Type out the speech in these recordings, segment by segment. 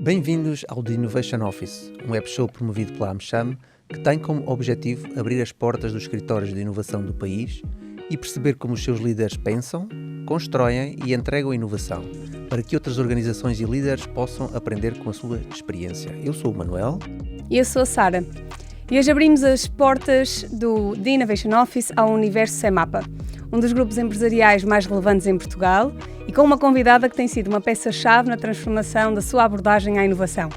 Bem-vindos ao The Innovation Office, um web show promovido pela AmCham que tem como objetivo abrir as portas dos escritórios de inovação do país e perceber como os seus líderes pensam, constroem e entregam a inovação, para que outras organizações e líderes possam aprender com a sua experiência. Eu sou o Manuel. E eu sou a Sara. E hoje abrimos as portas do The Innovation Office ao universo CEMAPA, um dos grupos empresariais mais relevantes em Portugal, e com uma convidada que tem sido uma peça-chave na transformação da sua abordagem à inovação.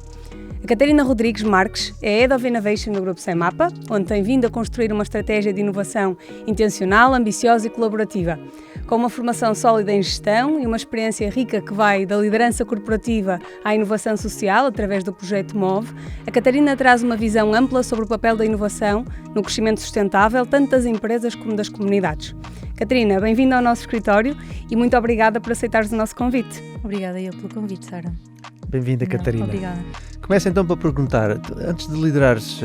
A Catarina Rodrigues Marques é Head of Innovation no grupo CEMAPA, onde tem vindo a construir uma estratégia de inovação intencional, ambiciosa e colaborativa. Com uma formação sólida em gestão e uma experiência rica que vai da liderança corporativa à inovação social através do projeto MOVE, a Catarina traz uma visão ampla sobre o papel da inovação no crescimento sustentável, tanto das empresas como das comunidades. Catarina, bem-vinda ao nosso escritório e muito obrigada por aceitares o nosso convite. Obrigada eu pelo convite, Sara. Bem-vinda, Catarina. Obrigada. Começa então para perguntar, antes de liderares,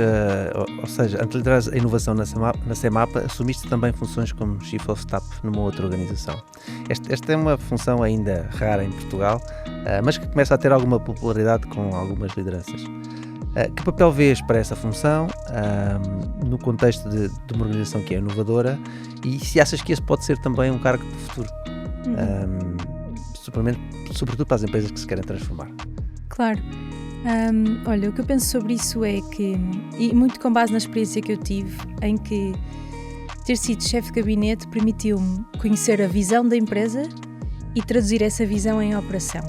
antes de liderares a inovação na CEMAPA, assumiste também funções como Chief of Staff numa outra organização. Esta é uma função ainda rara em Portugal, mas que começa a ter alguma popularidade com algumas lideranças. Que papel vês para essa função no contexto de uma organização que é inovadora e se achas que esse pode ser também um cargo de futuro, sobretudo para as empresas que se querem transformar? Claro. Olha, o que eu penso sobre isso é que, e muito com base na experiência que eu tive, em que ter sido chefe de gabinete permitiu-me conhecer a visão da empresa e traduzir essa visão em operação.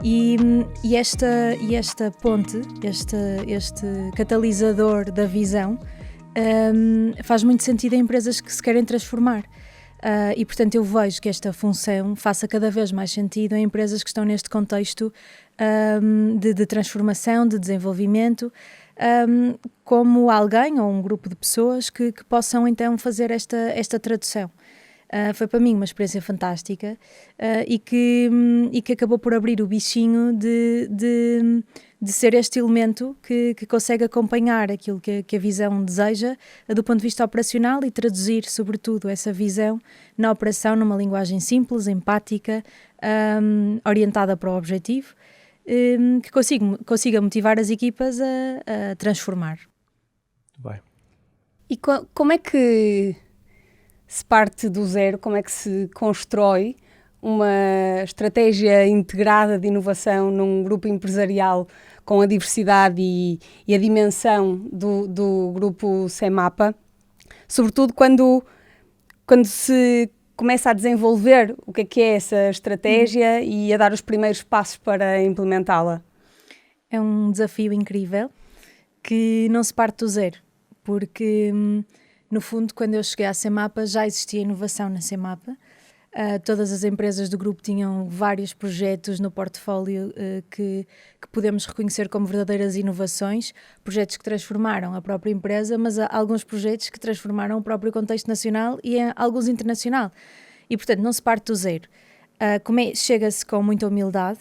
E esta ponte, este catalisador da visão, faz muito sentido em empresas que se querem transformar. E, portanto, eu vejo que esta função faça cada vez mais sentido em empresas que estão neste contexto de transformação, de desenvolvimento, como alguém ou um grupo de pessoas que possam, então, fazer esta tradução. Foi para mim uma experiência fantástica e que acabou por abrir o bichinho de ser este elemento que consegue acompanhar aquilo que a visão deseja do ponto de vista operacional e traduzir, sobretudo, essa visão na operação numa linguagem simples, empática, orientada para o objetivo, que consiga motivar as equipas a transformar. Bem. E como é que se parte do zero, como é que se constrói uma estratégia integrada de inovação num grupo empresarial com a diversidade e a dimensão do grupo CEMAPA, sobretudo quando se começa a desenvolver o que é essa estratégia e a dar os primeiros passos para implementá-la? É um desafio incrível que não se parte do zero, porque no fundo, quando eu cheguei à CEMAPA, já existia inovação na CEMAPA. Todas as empresas do grupo tinham vários projetos no portfólio que podemos reconhecer como verdadeiras inovações, projetos que transformaram a própria empresa, mas há alguns projetos que transformaram o próprio contexto nacional e alguns internacional. E, portanto, não se parte do zero. Chega-se com muita humildade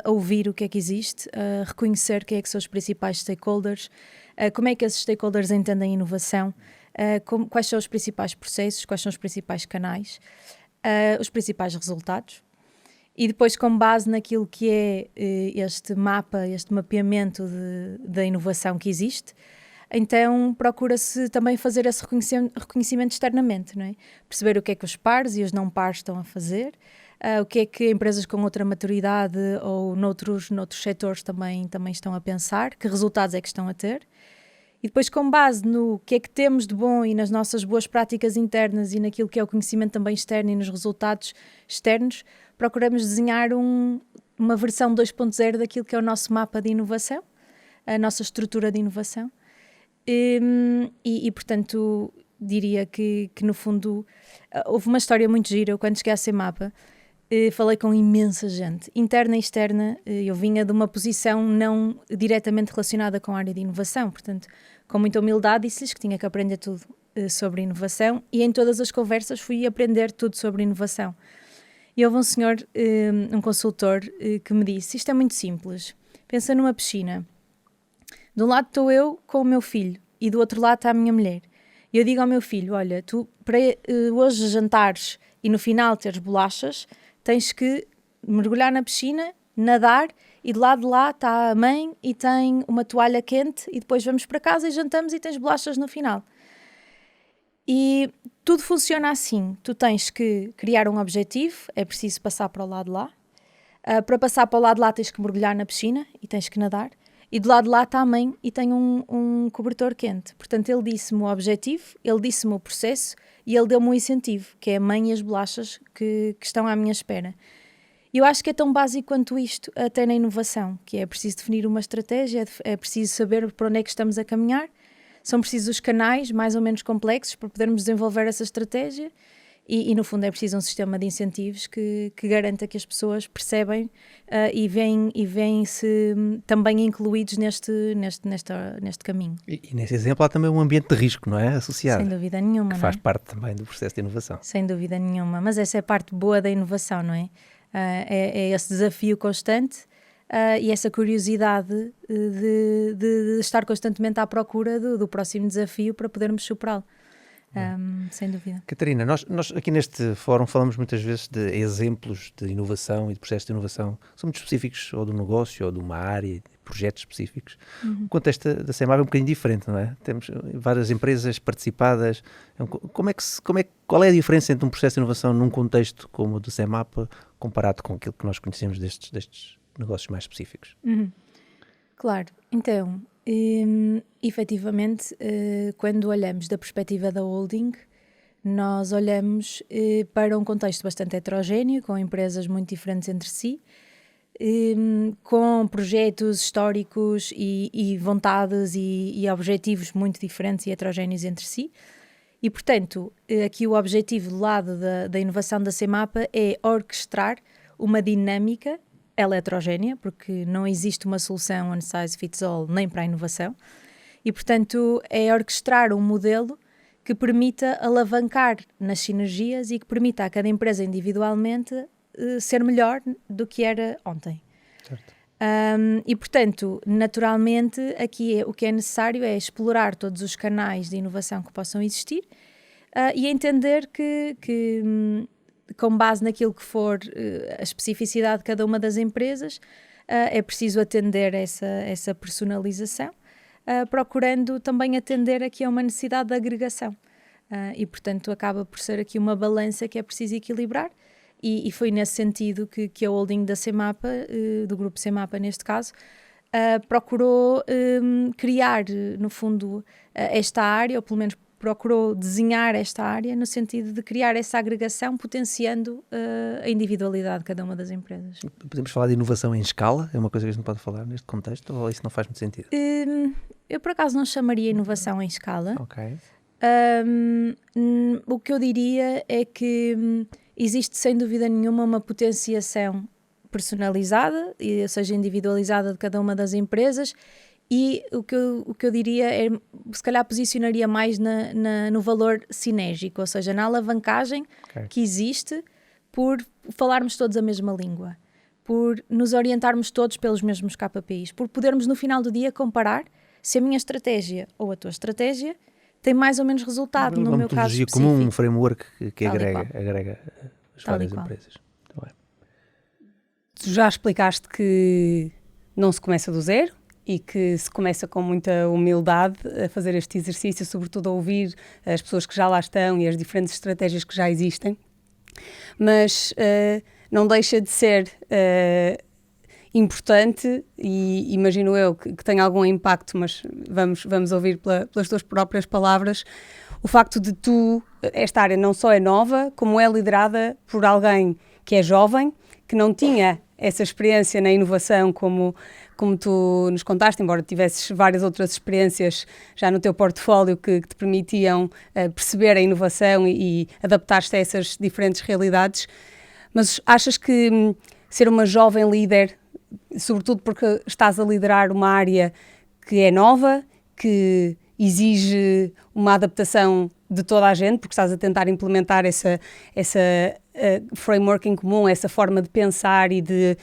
a ouvir o que é que existe, a reconhecer quem é que são os principais stakeholders, como é que esses stakeholders entendem a inovação, quais são os principais processos, quais são os principais canais, os principais resultados, e depois, com base naquilo que é este mapa, este mapeamento da inovação que existe, então procura-se também fazer esse reconhecimento externamente, não é? Perceber o que é que os pares e os não pares estão a fazer, o que é que empresas com outra maturidade ou noutros setores também estão a pensar, que resultados é que estão a ter. E depois, com base no que é que temos de bom e nas nossas boas práticas internas e naquilo que é o conhecimento também externo e nos resultados externos, procuramos desenhar uma versão 2.0 daquilo que é o nosso mapa de inovação, a nossa estrutura de inovação. E portanto, diria que no fundo, houve uma história muito gira. Eu, quando cheguei à CEMAPA, falei com imensa gente, interna e externa. Eu vinha de uma posição não diretamente relacionada com a área de inovação, portanto, com muita humildade disse-lhes que tinha que aprender tudo sobre inovação, e em todas as conversas fui aprender tudo sobre inovação. E houve um senhor, um consultor, que me disse: isto é muito simples, pensa numa piscina, de um lado estou eu com o meu filho e do outro lado está a minha mulher. E eu digo ao meu filho: olha, tu para hoje jantares e no final teres bolachas, tens que mergulhar na piscina, nadar e de lá está a mãe e tem uma toalha quente e depois vamos para casa e jantamos e tens bolachas no final. E tudo funciona assim. Tu tens que criar um objetivo, é preciso passar para o lado de lá. Para passar para o lado de lá tens que mergulhar na piscina e tens que nadar. E do lado de lá está a mãe e tem um cobertor quente. Portanto, ele disse-me o objetivo, ele disse-me o processo e ele deu-me um incentivo, que é a mãe e as bolachas que estão à minha espera. E eu acho que é tão básico quanto isto, até na inovação, que é preciso definir uma estratégia, é preciso saber para onde é que estamos a caminhar, são precisos os canais mais ou menos complexos para podermos desenvolver essa estratégia e no fundo é preciso um sistema de incentivos que garanta que as pessoas percebem e veem-se também incluídos neste caminho. E nesse exemplo há também um ambiente de risco, não é? Associado. Sem dúvida nenhuma, que faz parte também do processo de inovação. Sem dúvida nenhuma, mas essa é a parte boa da inovação, não é? É esse desafio constante e essa curiosidade de estar constantemente à procura do próximo desafio para podermos superá-lo. Sem dúvida. Catarina, nós aqui neste fórum falamos muitas vezes de exemplos de inovação e de processos de inovação que são muito específicos, ou do negócio, ou de uma área, de projetos específicos. O contexto da CEMAP é um bocadinho diferente, não é? Temos várias empresas participadas. Qual é a diferença entre um processo de inovação num contexto como o do CEMAP comparado com aquilo que nós conhecemos destes negócios mais específicos? Claro, então, efetivamente, quando olhamos da perspectiva da holding, nós olhamos para um contexto bastante heterogéneo, com empresas muito diferentes entre si, com projetos históricos e vontades e objetivos muito diferentes e heterogéneos entre si. E, portanto, aqui o objetivo do lado da inovação da CEMAP é orquestrar uma dinâmica heterogénea, porque não existe uma solução one size fits all nem para a inovação, e portanto é orquestrar um modelo que permita alavancar nas sinergias e que permita a cada empresa individualmente ser melhor do que era ontem. Certo. E portanto, naturalmente, aqui o que é necessário é explorar todos os canais de inovação que possam existir e entender que com base naquilo que for a especificidade de cada uma das empresas, é preciso atender essa personalização, procurando também atender aqui a uma necessidade de agregação. E, portanto, acaba por ser aqui uma balança que é preciso equilibrar e foi nesse sentido que a holding da CEMAP, do grupo CEMAP neste caso, procurou criar, no fundo, esta área, ou pelo menos procurou desenhar esta área no sentido de criar essa agregação, potenciando a individualidade de cada uma das empresas. Podemos falar de inovação em escala? É uma coisa que a gente pode falar neste contexto ou isso não faz muito sentido? Eu, por acaso, não chamaria inovação em escala. Ok. O que eu diria é que existe, sem dúvida nenhuma, uma potenciação personalizada, ou seja, individualizada de cada uma das empresas. E o que eu diria é, se calhar posicionaria mais no valor sinérgico, ou seja, na alavancagem que existe por falarmos todos a mesma língua, por nos orientarmos todos pelos mesmos KPIs, por podermos no final do dia comparar se a minha estratégia ou a tua estratégia tem mais ou menos resultado, no meu caso específico. Uma metodologia comum, um framework que agrega as várias empresas. Tu já explicaste que não se começa do zero, e que se começa com muita humildade a fazer este exercício, sobretudo a ouvir as pessoas que já lá estão e as diferentes estratégias que já existem, mas não deixa de ser importante e imagino eu que tenha algum impacto, mas vamos ouvir pelas tuas próprias palavras, o facto de esta área não só é nova, como é liderada por alguém que é jovem, que não tinha essa experiência na inovação como tu nos contaste, embora tivesses várias outras experiências já no teu portfólio que te permitiam perceber a inovação e adaptar-te a essas diferentes realidades. Mas achas que ser uma jovem líder, sobretudo porque estás a liderar uma área que é nova, que exige uma adaptação de toda a gente, porque estás a tentar implementar essa framework em comum, essa forma de pensar e de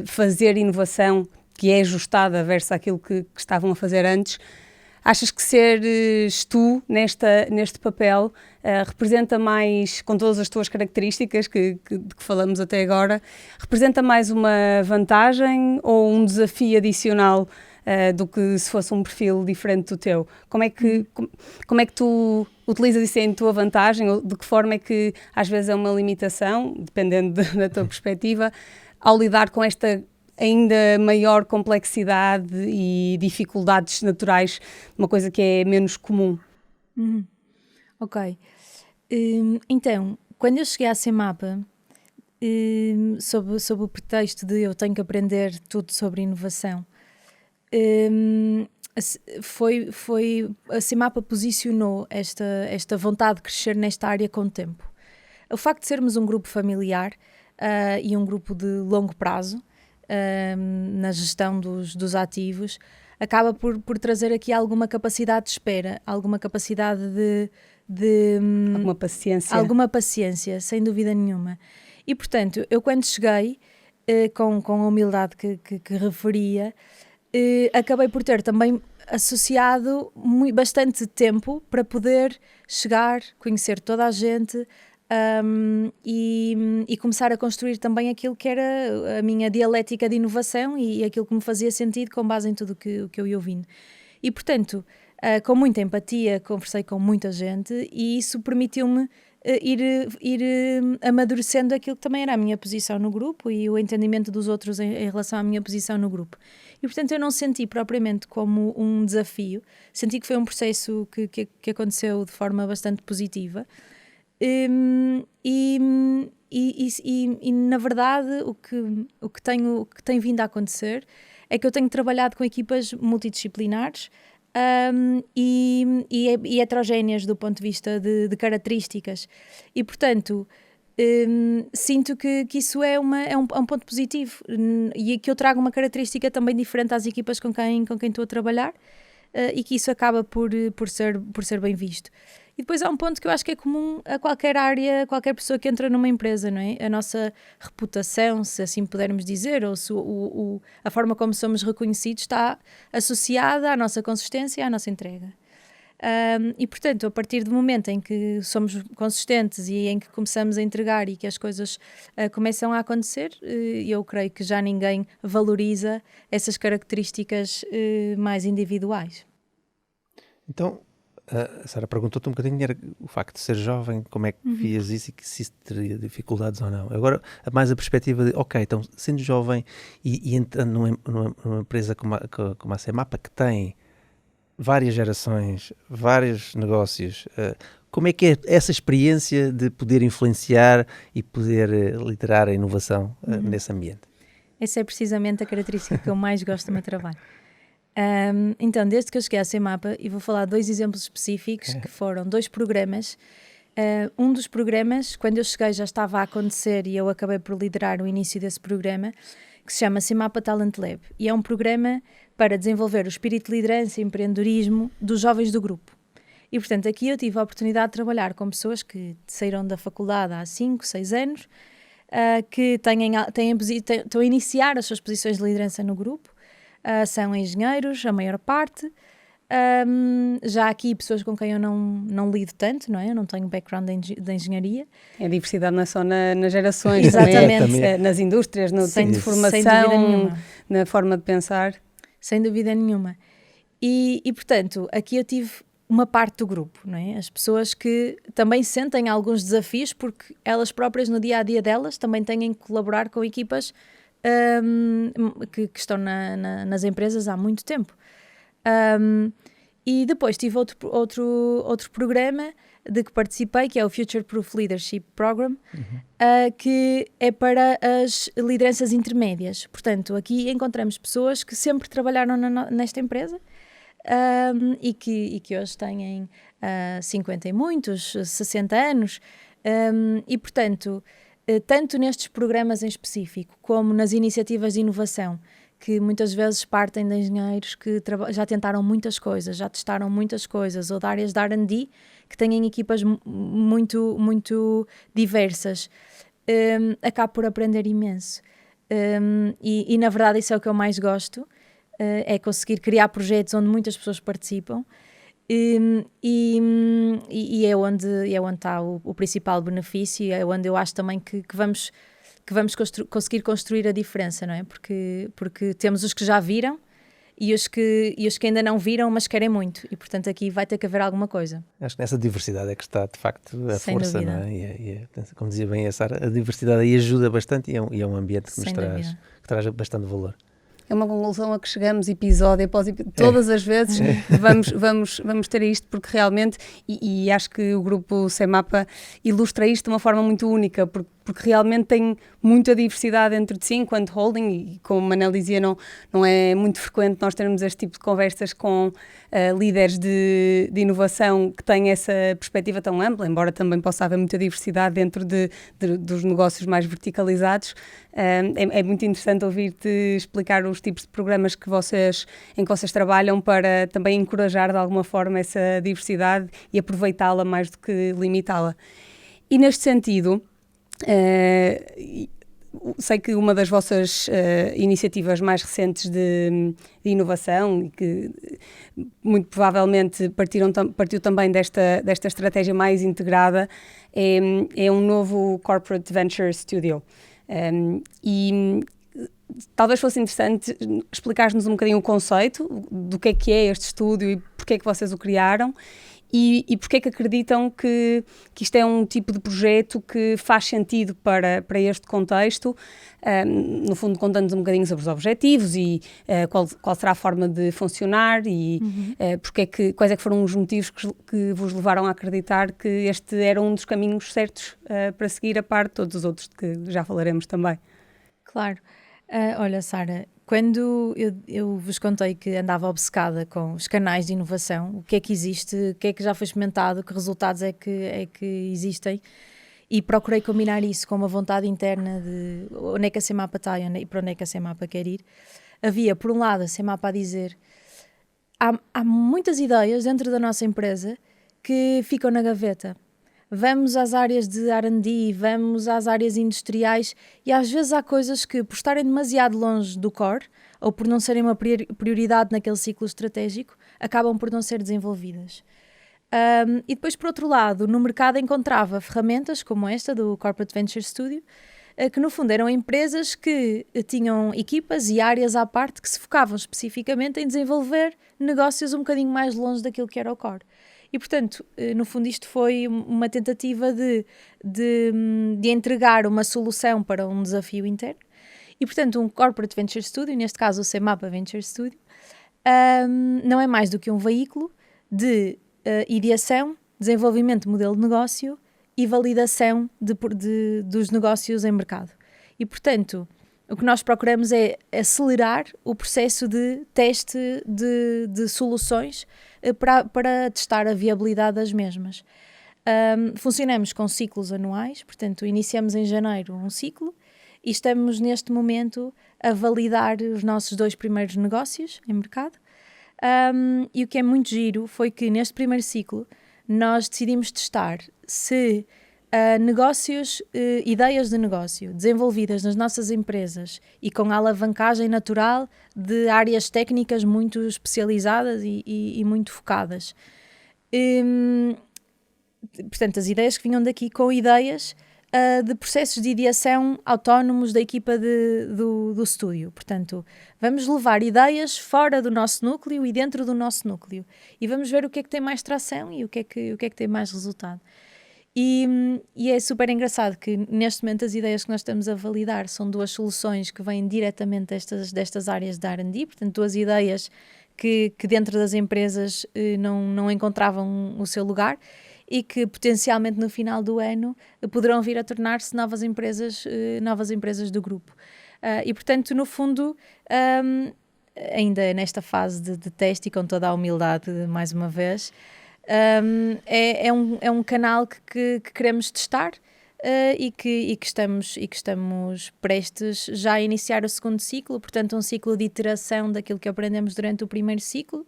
fazer inovação que é ajustada versus aquilo que estavam a fazer antes. achas que seres tu neste papel representa mais, com todas as tuas características de que falamos até agora, representa mais uma vantagem ou um desafio adicional do que se fosse um perfil diferente do teu? Como é que tu utilizas isso em tua vantagem, ou de que forma é que às vezes é uma limitação, dependendo da tua perspectiva, ao lidar com esta ainda maior complexidade e dificuldades naturais, uma coisa que é menos comum? Ok. Então, quando eu cheguei à CEMAPA, sob o pretexto de eu tenho que aprender tudo sobre inovação, a CEMAPA posicionou esta vontade de crescer nesta área com o tempo. O facto de sermos um grupo familiar e um grupo de longo prazo na gestão dos ativos, acaba por trazer aqui alguma capacidade de espera, alguma capacidade de alguma paciência, sem dúvida nenhuma. E, portanto, eu quando cheguei, com a humildade que referia, acabei por ter também associado bastante tempo para poder chegar, conhecer toda a gente e começar a construir também aquilo que era a minha dialética de inovação e aquilo que me fazia sentido com base em tudo o que eu ia ouvindo. E, portanto, com muita empatia, conversei com muita gente e isso permitiu-me ir amadurecendo aquilo que também era a minha posição no grupo e o entendimento dos outros em relação à minha posição no grupo. E, portanto, eu não senti propriamente como um desafio, senti que foi um processo que aconteceu de forma bastante positiva. E na verdade, o que tem vindo a acontecer é que eu tenho trabalhado com equipas multidisciplinares e heterogéneas do ponto de vista de características. E, portanto, sinto que isso é um ponto positivo e que eu trago uma característica também diferente às equipas com quem estou a trabalhar e que isso acaba por ser bem visto. E depois há um ponto que eu acho que é comum a qualquer área, qualquer pessoa que entra numa empresa, não é? A nossa reputação, se assim pudermos dizer, ou se a forma como somos reconhecidos está associada à nossa consistência e à nossa entrega. E, portanto, a partir do momento em que somos consistentes e em que começamos a entregar e que as coisas começam a acontecer, eu creio que já ninguém valoriza essas características mais individuais. Então, a Sara perguntou-te um bocadinho, era o facto de ser jovem, como é que vias isso e que se isso teria dificuldades ou não. Agora, mais a perspectiva de, ok, então, sendo jovem e entrando numa empresa como a CEMAPA, que tem várias gerações, vários negócios, como é que é essa experiência de poder influenciar e poder liderar a inovação nesse ambiente? Essa é precisamente a característica que eu mais gosto do meu trabalho. Então, desde que eu cheguei à CEMAPA, e vou falar 2 exemplos específicos, que foram 2 programas. Um dos programas, quando eu cheguei, já estava a acontecer e eu acabei por liderar o início desse programa, que se chama CEMAPA Talent Lab. E é um programa para desenvolver o espírito de liderança e empreendedorismo dos jovens do grupo. E, portanto, aqui eu tive a oportunidade de trabalhar com pessoas que saíram da faculdade há 5, 6 anos, que estão a iniciar as suas posições de liderança no grupo. São engenheiros, a maior parte. Já há aqui pessoas com quem eu não lido tanto, não é? Eu não tenho background de engenharia. A diversidade não é só nas gerações, exatamente, também nas indústrias, no tempo de formação, na forma de pensar. Sem dúvida nenhuma. E, portanto, aqui eu tive uma parte do grupo, não é? As pessoas que também sentem alguns desafios porque elas próprias no dia-a-dia delas também têm que colaborar com equipas que estão nas empresas há muito tempo. E depois tive outro programa de que participei, que é o Future Proof Leadership Program, que é para as lideranças intermédias. Portanto, aqui encontramos pessoas que sempre trabalharam nesta empresa e que hoje têm 50 e muitos, 60 anos. E, portanto, tanto nestes programas em específico, como nas iniciativas de inovação, que muitas vezes partem de engenheiros que já tentaram muitas coisas, já testaram muitas coisas, ou de áreas de R&D, que têm equipas muito, muito diversas. Acabo por aprender imenso. E, na verdade, isso é o que eu mais gosto, é conseguir criar projetos onde muitas pessoas participam. E é onde está o principal benefício, é onde eu acho também que vamos conseguir construir a diferença, não é? Porque temos os que já viram e os que ainda não viram, mas querem muito, e portanto aqui vai ter que haver alguma coisa. Acho que nessa diversidade é que está de facto a Sem força, dúvida. não é? Como dizia bem a Sara, a diversidade aí ajuda bastante e é um ambiente que Sem dúvida. que traz bastante valor. É uma conclusão a que chegamos episódio após episódio. Todas as vezes vamos ter isto, porque realmente, e acho que o grupo CEMAPA ilustra isto de uma forma muito única, porque realmente tem muita diversidade dentro de si, enquanto holding, e como a Manel dizia, não é muito frequente nós termos este tipo de conversas com líderes de inovação que têm essa perspectiva tão ampla, embora também possa haver muita diversidade dentro dos negócios mais verticalizados. É muito interessante ouvir-te explicar os tipos de programas em que vocês trabalham para também encorajar de alguma forma essa diversidade e aproveitá-la mais do que limitá-la. E neste sentido, sei que uma das vossas iniciativas mais recentes de inovação, e que muito provavelmente partiu também desta estratégia mais integrada, é um novo Corporate Venture Studio. E talvez fosse interessante explicar-nos um bocadinho o conceito do que é este estúdio e porque é que vocês o criaram. E porque é que acreditam que isto é um tipo de projeto que faz sentido para este contexto? No fundo, contando-nos um bocadinho sobre os objetivos e qual será a forma de funcionar e quais é que foram os motivos que vos levaram a acreditar que este era um dos caminhos certos para seguir, a par de todos os outros de que já falaremos também. Claro. Olha, Sara, quando eu vos contei que andava obcecada com os canais de inovação, o que é que existe, o que é que já foi experimentado, que resultados é que existem, e procurei combinar isso com uma vontade interna de onde é que a CEMAPA está e para onde é que a CEMAPA quer ir. Havia, por um lado, a CEMAPA a dizer há muitas ideias dentro da nossa empresa que ficam na gaveta. Vamos às áreas de R&D, vamos às áreas industriais, e às vezes há coisas que, por estarem demasiado longe do core, ou por não serem uma prioridade naquele ciclo estratégico, acabam por não ser desenvolvidas. E depois, por outro lado, no mercado encontrava ferramentas como esta do Corporate Venture Studio, que no fundo eram empresas que tinham equipas e áreas à parte que se focavam especificamente em desenvolver negócios um bocadinho mais longe daquilo que era o core. E, portanto, no fundo isto foi uma tentativa de entregar uma solução para um desafio interno. E, portanto, um Corporate Venture Studio, neste caso o CEMAPA Venture Studio, não é mais do que um veículo de ideação, desenvolvimento de modelo de negócio e validação dos negócios em mercado. E, portanto, o que nós procuramos é acelerar o processo de teste de soluções para testar a viabilidade das mesmas. Funcionamos com ciclos anuais, portanto, iniciamos em janeiro um ciclo e estamos neste momento a validar os nossos 2 primeiros negócios em mercado. E o que é muito giro foi que neste primeiro ciclo nós decidimos testar se ideias de negócio desenvolvidas nas nossas empresas e com a alavancagem natural de áreas técnicas muito especializadas e muito focadas. Portanto, as ideias que vinham daqui com ideias de processos de ideação autónomos da equipa do estúdio. Portanto, vamos levar ideias fora do nosso núcleo e dentro do nosso núcleo. E vamos ver o que é que tem mais tração e o que é que tem mais resultado. E é super engraçado que neste momento as ideias que nós estamos a validar são 2 soluções que vêm diretamente destas áreas de R&D, portanto 2 ideias que dentro das empresas não encontravam o seu lugar e que potencialmente no final do ano poderão vir a tornar-se novas empresas do grupo. E portanto, no fundo, ainda nesta fase de teste e com toda a humildade mais uma vez, é um canal que queremos testar e que estamos prestes já a iniciar o segundo ciclo, portanto um ciclo de iteração daquilo que aprendemos durante o primeiro ciclo,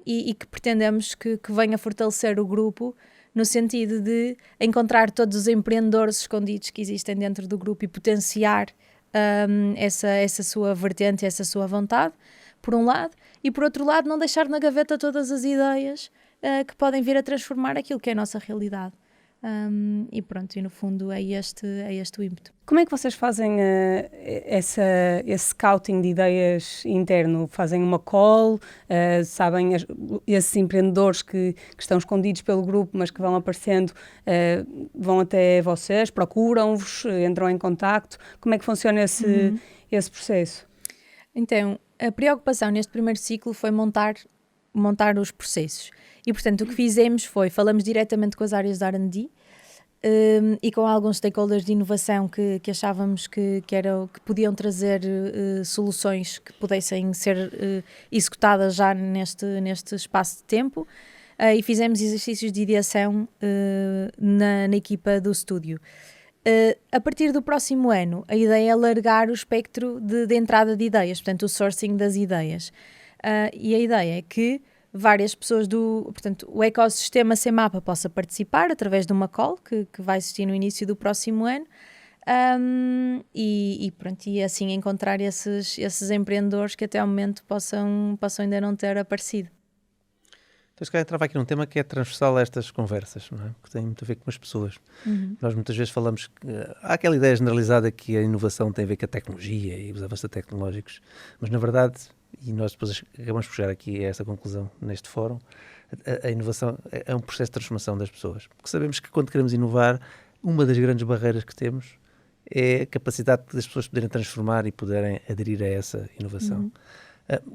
e que pretendemos que venha fortalecer o grupo no sentido de encontrar todos os empreendedores escondidos que existem dentro do grupo e potenciar essa sua vertente, essa sua vontade, por um lado, e por outro lado não deixar na gaveta todas as ideias que podem vir a transformar aquilo que é a nossa realidade. E pronto, e no fundo é este o ímpeto. Como é que vocês fazem esse scouting de ideias interno? Fazem uma call? Sabem esses empreendedores que estão escondidos pelo grupo, mas que vão aparecendo, vão até vocês, procuram-vos, entram em contacto? Como é que funciona esse processo? Então, a preocupação neste primeiro ciclo foi montar os processos. E, portanto, o que fizemos foi, falamos diretamente com as áreas de R&D e com alguns stakeholders de inovação que achávamos que podiam trazer soluções que pudessem ser executadas já neste espaço de tempo, e fizemos exercícios de ideação na equipa do estúdio. A partir do próximo ano, a ideia é alargar o espectro de entrada de ideias, portanto, o sourcing das ideias. E a ideia é que várias pessoas portanto, o ecossistema Semapa possa participar através de uma call que vai existir no início do próximo ano, e assim encontrar esses empreendedores que até ao momento possam ainda não ter aparecido. Então, se calhar entrava aqui num tema que é transversal a estas conversas, não é? Que tem muito a ver com as pessoas. Nós muitas vezes falamos que há aquela ideia generalizada que a inovação tem a ver com a tecnologia e os avanços tecnológicos, mas na verdade, e nós depois acabamos por chegar aqui a essa conclusão neste fórum, a inovação é um processo de transformação das pessoas. Porque sabemos que quando queremos inovar, uma das grandes barreiras que temos é a capacidade das pessoas poderem transformar e poderem aderir a essa inovação.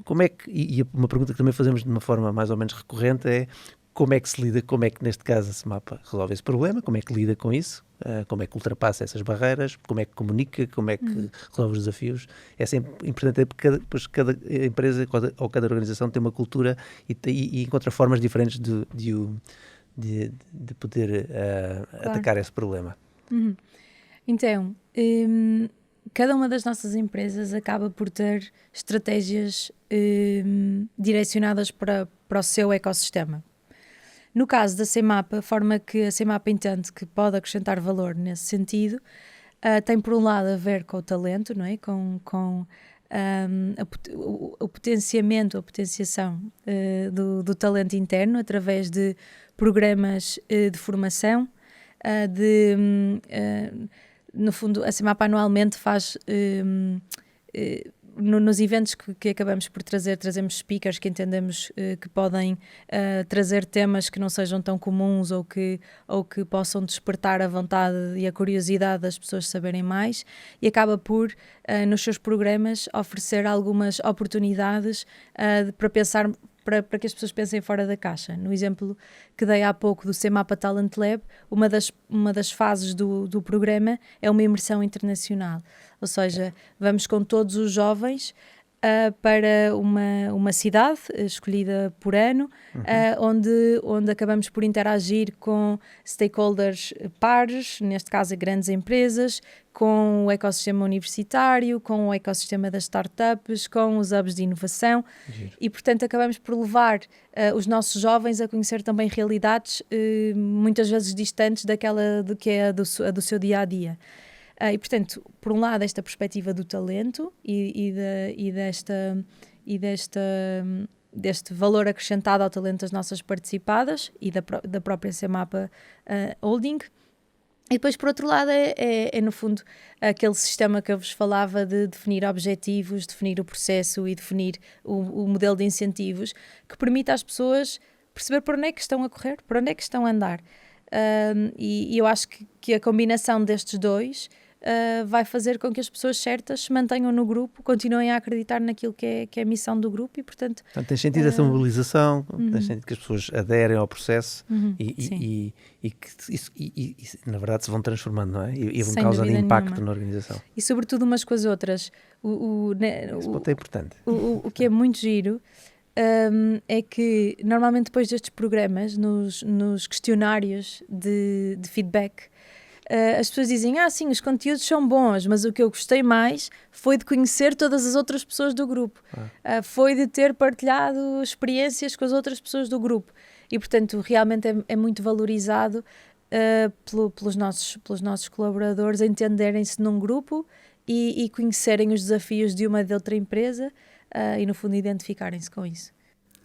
Como é que, e uma pergunta que também fazemos de uma forma mais ou menos recorrente é como é que se lida, como é que neste caso a Semapa resolve esse problema, como é que lida com isso, como é que ultrapassa essas barreiras, como é que comunica, como é que resolve os desafios. É sempre importante porque cada empresa ou cada organização tem uma cultura e encontra formas diferentes de poder atacar esse problema. Então, cada uma das nossas empresas acaba por ter estratégias direcionadas para o seu ecossistema. No caso da Semapa, a forma que a Semapa entende que pode acrescentar valor nesse sentido tem por um lado a ver com o talento, não é? Com o potenciamento, a potenciação do talento interno através de programas de formação, no fundo, a Semapa anualmente faz, nos eventos que acabamos por trazemos speakers que entendemos que podem trazer temas que não sejam tão comuns ou que possam despertar a vontade e a curiosidade das pessoas saberem mais, e acaba por, nos seus programas, oferecer algumas oportunidades para pensar, para que as pessoas pensem fora da caixa. No exemplo que dei há pouco do Semapa Talent Lab, uma das fases do programa é uma imersão internacional. Ou seja, vamos com todos os jovens para uma cidade escolhida por ano, onde acabamos por interagir com stakeholders pares, neste caso grandes empresas, com o ecossistema universitário, com o ecossistema das startups, com os hubs de inovação. E, portanto, acabamos por levar os nossos jovens a conhecer também realidades muitas vezes distantes daquela que é a do seu dia-a-dia. E, portanto, por um lado, esta perspectiva do talento e deste valor acrescentado ao talento das nossas participadas e da própria Semapa Holding. E depois, por outro lado, é no fundo aquele sistema que eu vos falava de definir objetivos, definir o processo e definir o modelo de incentivos que permite às pessoas perceber por onde é que estão a correr, por onde é que estão a andar. E eu acho que a combinação destes dois vai fazer com que as pessoas certas se mantenham no grupo, continuem a acreditar naquilo que é a missão do grupo e, portanto... tem sentido essa mobilização, tem sentido que as pessoas aderem ao processo e que na verdade se vão transformando, não é? E vão causando impacto na organização. E sobretudo umas com as outras. Esse ponto é importante. O que é muito giro é que normalmente depois destes programas, nos questionários de feedback, as pessoas dizem, sim, os conteúdos são bons, mas o que eu gostei mais foi de conhecer todas as outras pessoas do grupo, foi de ter partilhado experiências com as outras pessoas do grupo, e portanto realmente é muito valorizado pelos nossos colaboradores entenderem-se num grupo e conhecerem os desafios de uma e de outra empresa e, no fundo, identificarem-se com isso.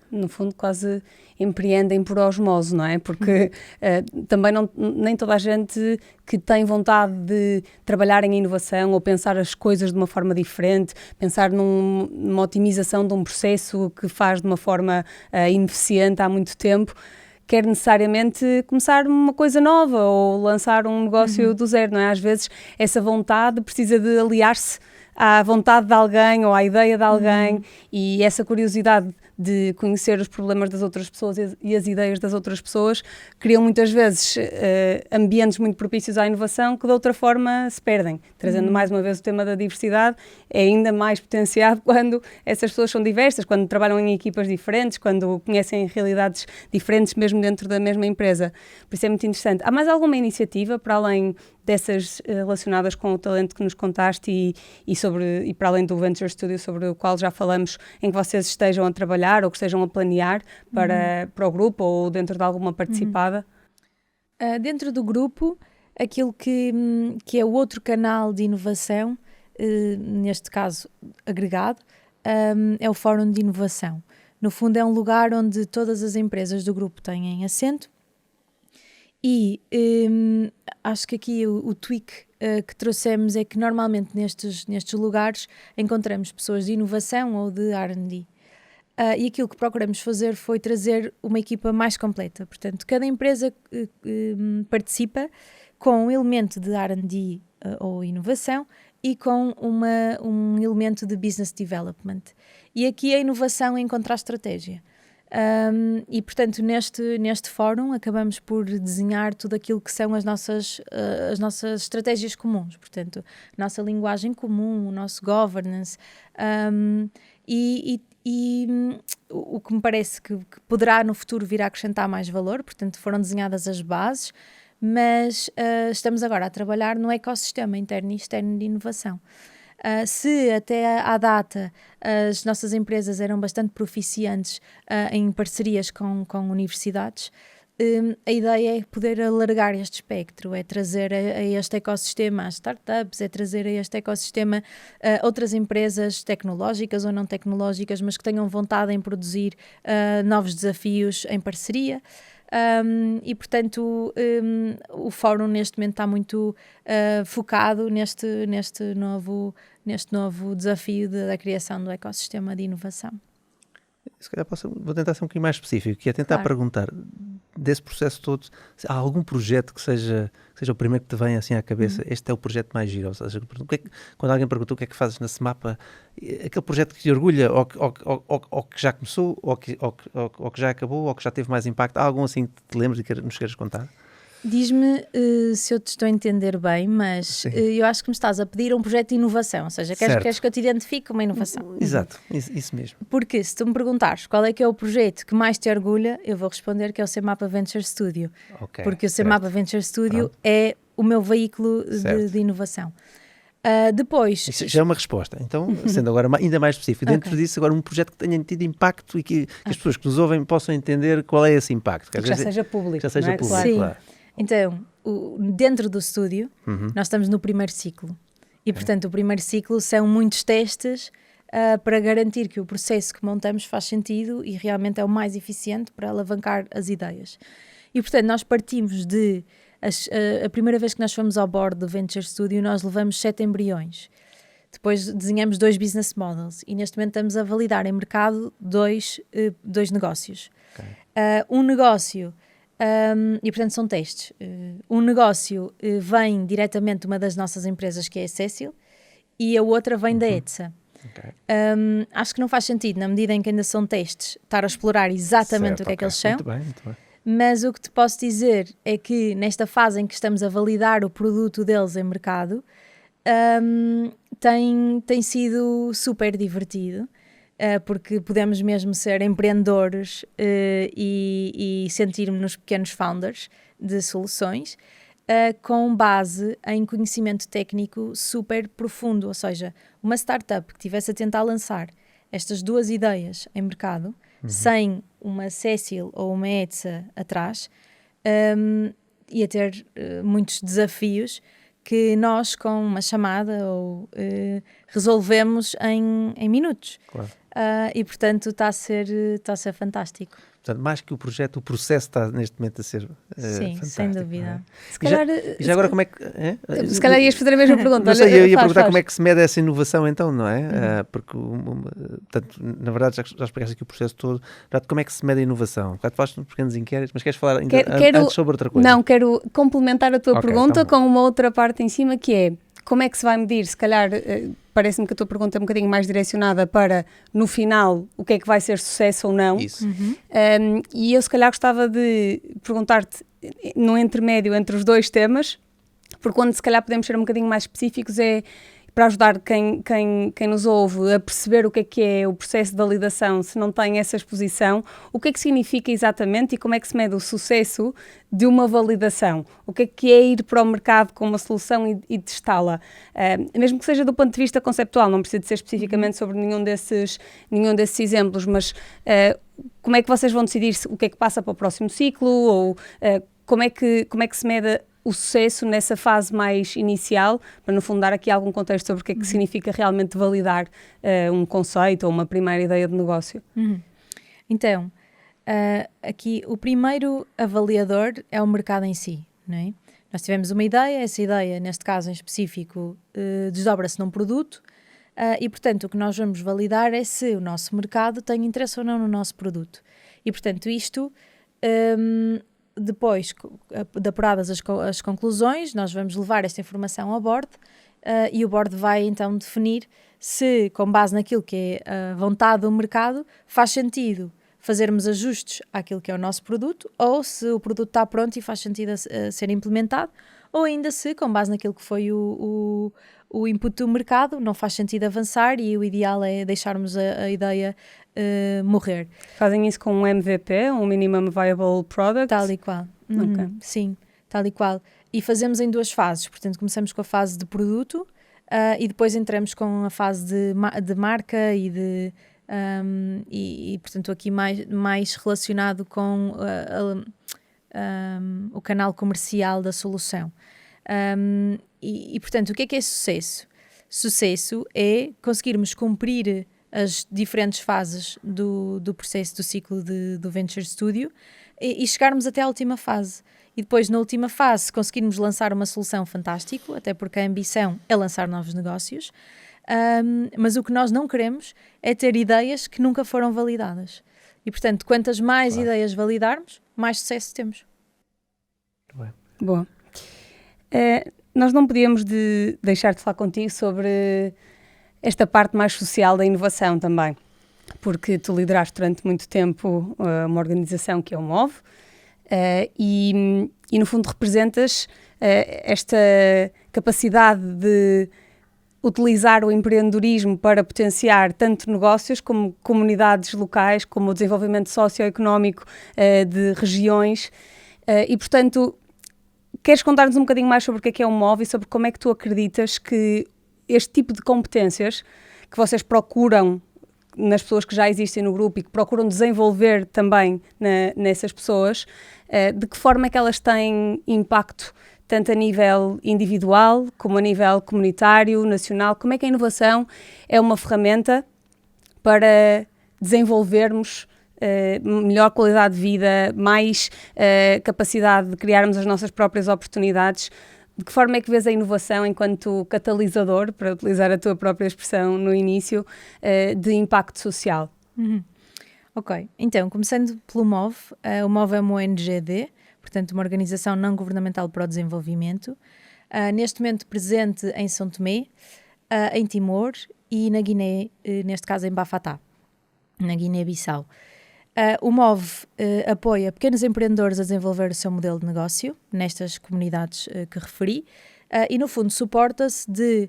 No fundo, quase empreendem por osmose, não é? Porque também nem toda a gente que tem vontade de trabalhar em inovação ou pensar as coisas de uma forma diferente, pensar numa otimização de um processo que faz de uma forma ineficiente há muito tempo, quer necessariamente começar uma coisa nova ou lançar um negócio do zero, não é? Às vezes essa vontade precisa de aliar-se à vontade de alguém ou à ideia de alguém e essa curiosidade de conhecer os problemas das outras pessoas e as ideias das outras pessoas criam muitas vezes ambientes muito propícios à inovação que de outra forma se perdem. Trazendo mais uma vez o tema da diversidade, é ainda mais potenciado quando essas pessoas são diversas, quando trabalham em equipas diferentes, quando conhecem realidades diferentes mesmo dentro da mesma empresa. Por isso é muito interessante. Há mais alguma iniciativa para além dessas relacionadas com o talento que nos contaste e para além do Venture Studio sobre o qual já falamos, em que vocês estejam a trabalhar ou que estejam a planear para o grupo ou dentro de alguma participada? Dentro do grupo, aquilo que é o outro canal de inovação, neste caso agregado, é o Fórum de Inovação. No fundo é um lugar onde todas as empresas do grupo têm assento e acho que aqui o tweak que trouxemos é que normalmente nestes lugares encontramos pessoas de inovação ou de R&D. E aquilo que procuramos fazer foi trazer uma equipa mais completa. Portanto, cada empresa participa com um elemento de R&D ou inovação e com um elemento de business development. E aqui a inovação encontra a estratégia. E, portanto, neste fórum acabamos por desenhar tudo aquilo que são as nossas estratégias comuns. Portanto, a nossa linguagem comum, o nosso governance o que me parece que poderá no futuro vir a acrescentar mais valor. Portanto, foram desenhadas as bases, mas estamos agora a trabalhar no ecossistema interno e externo de inovação. Se até à data as nossas empresas eram bastante proficientes em parcerias com universidades, a ideia é poder alargar este espectro, é trazer a este ecossistema as startups, é trazer a este ecossistema outras empresas tecnológicas ou não tecnológicas, mas que tenham vontade em produzir novos desafios em parceria. E, portanto, o fórum neste momento está muito focado neste novo desafio da criação do ecossistema de inovação. Se calhar vou tentar ser um bocadinho mais específico, que é tentar perguntar desse processo todo, se há algum projeto que seja o primeiro que te vem assim à cabeça, este é o projeto mais giro, ou seja, quando alguém pergunta o que é que fazes na SEMAPA, aquele projeto que te orgulha, ou que já começou, ou que já acabou, ou que já teve mais impacto, há algum assim que te lembres e que nos queiras contar? Diz-me se eu te estou a entender bem, mas eu acho que me estás a pedir um projeto de inovação, ou seja, queres que eu te identifique uma inovação. Exato, isso mesmo. Porque se tu me perguntares qual é que é o projeto que mais te orgulha, eu vou responder que é o SEMAPA Venture Studio. Okay, porque o SEMAPA Venture Studio é o meu veículo de inovação. Depois... Isso já é uma resposta. Então, sendo agora ainda mais específico, dentro disso, agora um projeto que tenha tido impacto e que as pessoas que nos ouvem possam entender qual é esse impacto. Que já seja público. Já seja público, Sim. Claro. Então, dentro do estúdio, nós estamos no primeiro ciclo. E, portanto, o primeiro ciclo são muitos testes para garantir que o processo que montamos faz sentido e realmente é o mais eficiente para alavancar as ideias. E, portanto, nós partimos de... A primeira vez que nós fomos ao board do Venture Studio, nós levamos 7 embriões. Depois desenhamos 2 business models e neste momento estamos a validar em mercado 2 negócios. Um negócio... e portanto são testes. Um negócio vem diretamente de uma das nossas empresas, que é a Cecil, e a outra vem da ETSA. Acho que não faz sentido, na medida em que ainda são testes, estar a explorar exatamente o que é que eles são. Muito bem. Mas o que te posso dizer é que nesta fase em que estamos a validar o produto deles em mercado, tem sido super divertido. Porque podemos mesmo ser empreendedores e sentirmos-nos pequenos founders de soluções com base em conhecimento técnico super profundo, ou seja, uma startup que estivesse a tentar lançar estas 2 ideias em mercado sem uma Cecil ou uma ETSA atrás ia ter muitos desafios que nós, com uma chamada, resolvemos em minutos. Claro. E, portanto, está a ser fantástico. Portanto, mais que o projeto, o processo está neste momento a ser Sim, fantástico. sem dúvida. Não é? Se calhar, E já agora como é que... se calhar ias fazer a mesma pergunta. Não sei, eu ia perguntar faz. como é que se mede essa inovação então, não é? Porque, portanto, na verdade já explicaste aqui o processo todo. Como é que se mede a inovação? Tu falaste nos pequenos inquéritos, mas queres falar ainda antes sobre outra coisa? Não, quero complementar a tua pergunta então, com uma outra parte em cima, que é como é que se vai medir? Se calhar, parece-me que a tua pergunta é um bocadinho mais direcionada para, no final, o que é que vai ser sucesso ou não. Isso. E eu, se calhar, gostava de perguntar-te, no intermédio entre os dois temas, porque onde, se calhar, podemos ser um bocadinho mais específicos, é para ajudar quem nos ouve a perceber o que é o processo de validação, se não tem essa exposição, o que é que significa exatamente e como é que se mede o sucesso de uma validação? O que é ir para o mercado com uma solução e testá-la? Mesmo que seja do ponto de vista conceptual, não precisa de ser especificamente sobre nenhum desses exemplos, mas como é que vocês vão decidir o que é que passa para o próximo ciclo ou como é que se mede o sucesso nessa fase mais inicial, para no fundo dar aqui algum contexto sobre o que é que significa realmente validar um conceito ou uma primeira ideia de negócio. Então, aqui o primeiro avaliador é o mercado em si, não é? Nós tivemos uma ideia, essa ideia, neste caso em específico, desdobra-se num produto e, portanto, o que nós vamos validar é se o nosso mercado tem interesse ou não no nosso produto. E, portanto, isto... depois de apuradas as conclusões, nós vamos levar esta informação ao board e o board vai então definir se, com base naquilo que é a vontade do mercado, faz sentido fazermos ajustes àquilo que é o nosso produto, ou se o produto está pronto e faz sentido a ser implementado, ou ainda se, com base naquilo que foi o input do mercado, não faz sentido avançar e o ideal é deixarmos a ideia morrer. Fazem isso com um MVP, um Minimum Viable Product? Tal e qual. Okay. Sim, tal e qual. E fazemos em duas fases, portanto começamos com a fase de produto e depois entramos com a fase de marca e portanto aqui mais relacionado com o canal comercial da solução. Portanto, o que é sucesso? Sucesso é conseguirmos cumprir as diferentes fases do processo do ciclo do Venture Studio e chegarmos até à última fase. E depois, na última fase, conseguirmos lançar uma solução fantástica, até porque a ambição é lançar novos negócios, mas o que nós não queremos é ter ideias que nunca foram validadas. E, portanto, quantas mais ideias validarmos, mais sucesso temos. Boa. Nós não podíamos deixar de falar contigo sobre esta parte mais social da inovação também, porque tu lideraste durante muito tempo uma organização que é o MOVE e no fundo representas esta capacidade de utilizar o empreendedorismo para potenciar tanto negócios como comunidades locais, como o desenvolvimento socioeconómico de regiões e, portanto, queres contar-nos um bocadinho mais sobre o que é o MOVE e sobre como é que tu acreditas que este tipo de competências que vocês procuram nas pessoas que já existem no grupo e que procuram desenvolver também nessas pessoas, de que forma é que elas têm impacto tanto a nível individual como a nível comunitário, nacional? Como é que a inovação é uma ferramenta para desenvolvermos melhor qualidade de vida, mais capacidade de criarmos as nossas próprias oportunidades? De que forma é que vês a inovação enquanto catalisador, para utilizar a tua própria expressão no início, de impacto social? Ok, então, começando pelo MOVE, o MOVE é uma ONGD, portanto uma organização não governamental para o desenvolvimento, neste momento presente em São Tomé, em Timor e na Guiné, neste caso em Bafatá, na Guiné-Bissau. O MOVE apoia pequenos empreendedores a desenvolver o seu modelo de negócio nestas comunidades que referi e, no fundo, suporta-se de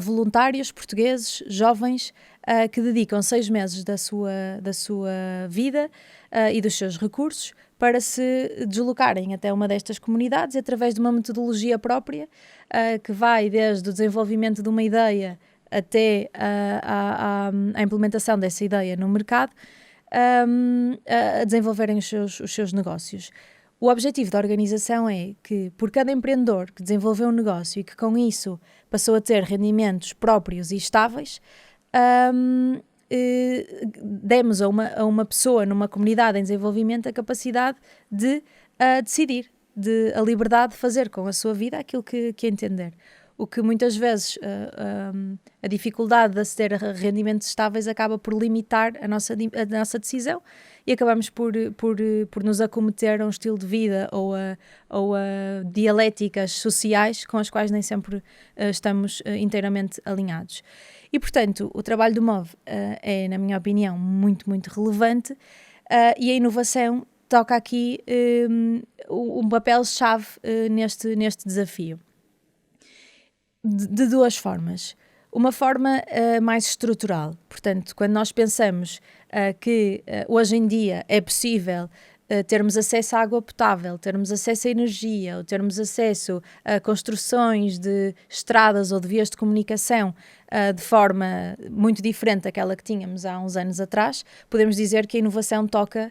voluntários portugueses, jovens, que dedicam 6 meses da sua vida e dos seus recursos para se deslocarem até uma destas comunidades através de uma metodologia própria que vai desde o desenvolvimento de uma ideia até a implementação dessa ideia no mercado, a desenvolverem os seus negócios. O objetivo da organização é que, por cada empreendedor que desenvolveu um negócio e que com isso passou a ter rendimentos próprios e estáveis, demos a uma pessoa numa comunidade em desenvolvimento a capacidade de decidir, a liberdade de fazer com a sua vida aquilo que entender. O que muitas vezes a dificuldade de aceder a rendimentos estáveis acaba por limitar a nossa decisão e acabamos por nos acometer a um estilo de vida ou a dialéticas sociais com as quais nem sempre estamos inteiramente alinhados. E, portanto, o trabalho do MOVE é, na minha opinião, muito, muito relevante e a inovação toca aqui um papel-chave neste desafio. De duas formas. Uma forma mais estrutural. Portanto, quando nós pensamos que hoje em dia é possível termos acesso à água potável, termos acesso à energia, ou termos acesso a construções de estradas ou de vias de comunicação de forma muito diferente daquela que tínhamos há uns anos atrás, podemos dizer que a inovação toca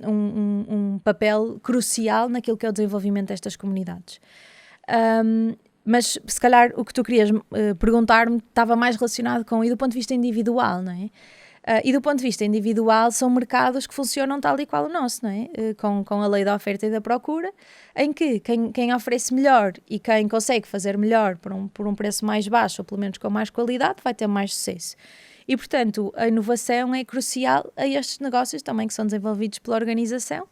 um papel crucial naquilo que é o desenvolvimento destas comunidades. Mas se calhar o que tu querias perguntar-me estava mais relacionado com, e do ponto de vista individual, não é? E do ponto de vista individual são mercados que funcionam tal e qual o nosso, não é? Com a lei da oferta e da procura, em que quem oferece melhor e quem consegue fazer melhor por um preço mais baixo, ou pelo menos com mais qualidade, vai ter mais sucesso. E, portanto, a inovação é crucial a estes negócios também que são desenvolvidos pela organização.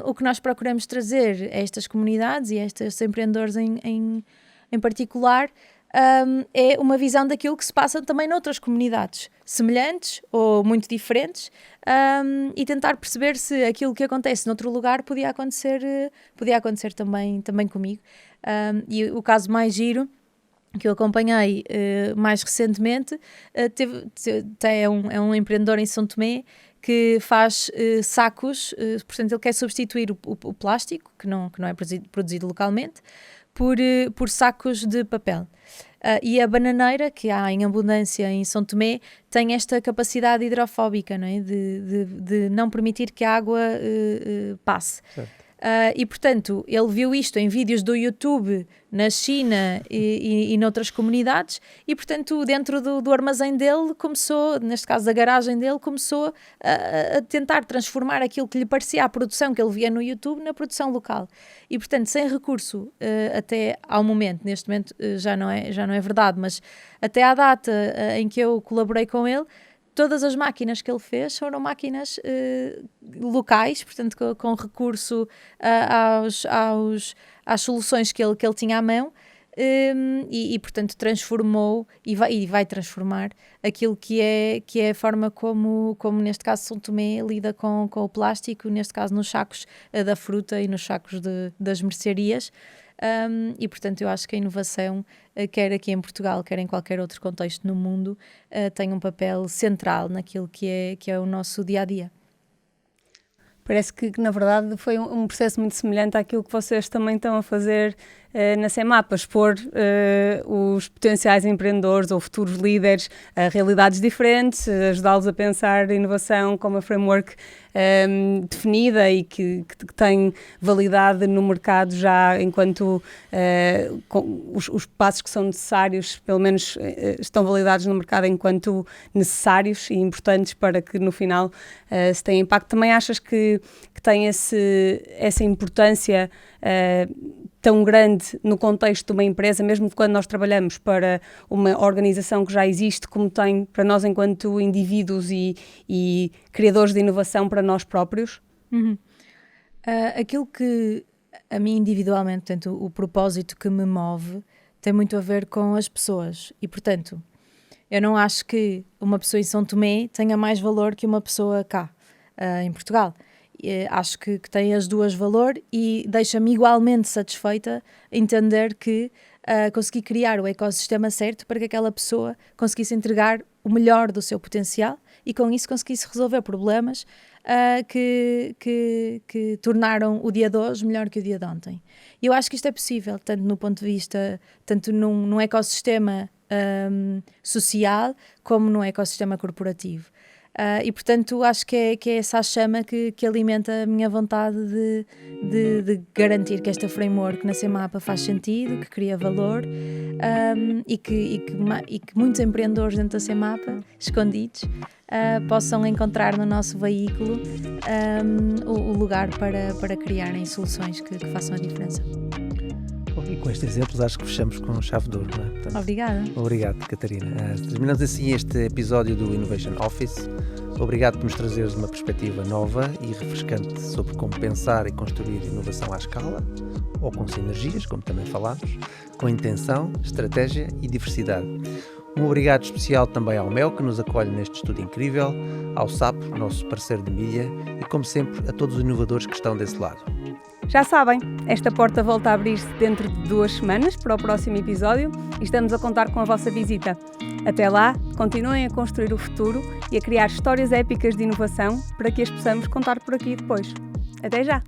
O que nós procuramos trazer a estas comunidades e a estes empreendedores em particular é uma visão daquilo que se passa também noutras comunidades semelhantes ou muito diferentes e tentar perceber se aquilo que acontece noutro lugar podia acontecer também comigo. E o caso mais giro que eu acompanhei mais recentemente é um empreendedor em São Tomé que faz sacos, portanto ele quer substituir o plástico, que não é produzido localmente, por sacos de papel. E a bananeira, que há em abundância em São Tomé, tem esta capacidade hidrofóbica, não é? de não permitir que a água passe. E, portanto, ele viu isto em vídeos do YouTube na China e noutras comunidades e, portanto, dentro do armazém dele começou, neste caso da garagem dele, começou a tentar transformar aquilo que lhe parecia a produção que ele via no YouTube na produção local. E, portanto, sem recurso até ao momento, neste momento já não é verdade, mas até à data em que eu colaborei com ele, todas as máquinas que ele fez foram máquinas locais, portanto com recurso às soluções que ele tinha à mão e portanto transformou e vai transformar aquilo que é a forma como neste caso São Tomé lida com o plástico, neste caso nos sacos da fruta e nos sacos das mercearias. E, portanto, eu acho que a inovação, quer aqui em Portugal, quer em qualquer outro contexto no mundo, tem um papel central naquilo que é o nosso dia-a-dia. Parece que na verdade, foi um processo muito semelhante àquilo que vocês também estão a fazer na CEMAPA, expor os potenciais empreendedores ou futuros líderes a realidades diferentes, ajudá-los a pensar a inovação como uma framework definida e que tem validade no mercado já enquanto os passos que são necessários, pelo menos estão validados no mercado enquanto necessários e importantes para que no final se tenha impacto. Também achas que tem essa importância tão grande no contexto de uma empresa, mesmo quando nós trabalhamos para uma organização que já existe, como tem para nós enquanto indivíduos e criadores de inovação para nós próprios? Uhum. Aquilo que a mim individualmente, portanto, o propósito que me move tem muito a ver com as pessoas e, portanto, eu não acho que uma pessoa em São Tomé tenha mais valor que uma pessoa cá, em Portugal. Acho que tem as duas valor e deixa-me igualmente satisfeita entender que consegui criar o ecossistema certo para que aquela pessoa conseguisse entregar o melhor do seu potencial e com isso conseguisse resolver problemas que tornaram o dia de hoje melhor que o dia de ontem. E eu acho que isto é possível, tanto no ponto de vista, tanto num ecossistema social como num ecossistema corporativo. E portanto acho que é essa a chama que alimenta a minha vontade de garantir que esta framework na CEMAPA faz sentido, que cria valor, e que muitos empreendedores dentro da CEMAPA, escondidos, possam encontrar no nosso veículo o lugar para criarem soluções que façam a diferença. E com estes exemplos acho que fechamos com chave de ouro, não é? Portanto, Obrigada. Obrigado, Catarina. Terminamos assim este episódio do Innovation Office. Obrigado por nos trazeres uma perspectiva nova e refrescante sobre como pensar e construir inovação à escala, ou com sinergias, como também falámos, com intenção, estratégia e diversidade. Um obrigado especial também ao Mel, que nos acolhe neste estudo incrível, ao Sapo, nosso parceiro de mídia, e como sempre a todos os inovadores que estão desse lado. Já sabem, esta porta volta a abrir-se dentro de 2 semanas para o próximo episódio e estamos a contar com a vossa visita. Até lá, continuem a construir o futuro e a criar histórias épicas de inovação para que as possamos contar por aqui depois. Até já!